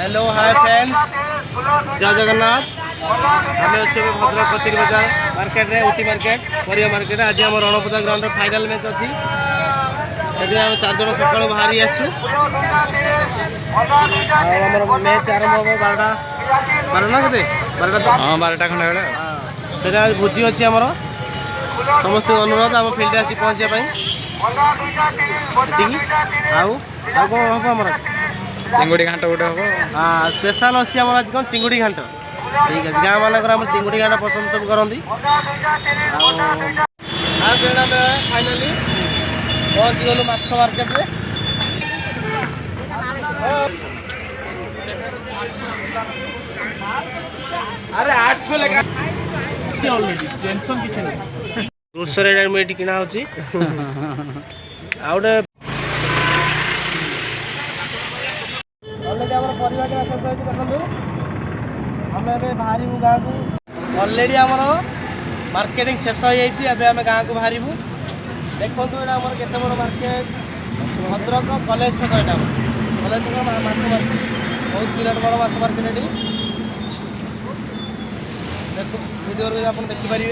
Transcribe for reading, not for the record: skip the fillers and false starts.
Hello hi friends जय जगन्नाथ आम अच्छे भद्रक कचेरी बाजार मार्केट रे उठी मार्केट परिया मार्केट आज आम रणपदा ग्राउंड फाइनाल मैच अच्छी आम 4 जन सकाल बाहरी आसचु मैच आरंभ हम 12 ना के 12 खंडा बेले आज भोजी अच्छी आमर समस्त अनुरोध आम फिल्ड आसी पहुँचापी आउ कौन हम आमर चिंगुड़ी घाट गोटे हम हाँ स्पेशल अच्छी आम आज कौन चिंगुड़ी घाट ठीक है गाँव मानक चिंगुड़ी घाट पसंद सब करती फाइनाली पहुँची गलु माछ मार्केट रे अरे 8 को लगा टेंशन किछ नहीं ग्रोसरी आइटम एटी किना होची आउडे ऑलरेडी हमर परिवार के आसत होची देखलु हमें बे भारी गाँ को ऑलरेडी हमर मार्केटिंग शेष हो जाइए अबे हमें गाँ को बाहरबू देखो ये आम केत बड़ मार्केट भद्रक कलेज छक यहाँ कलेज छक माछ मार्केट बहुत बिराट बड़ माछ मार्केट ये देखो वीडियो आप देखिपारे।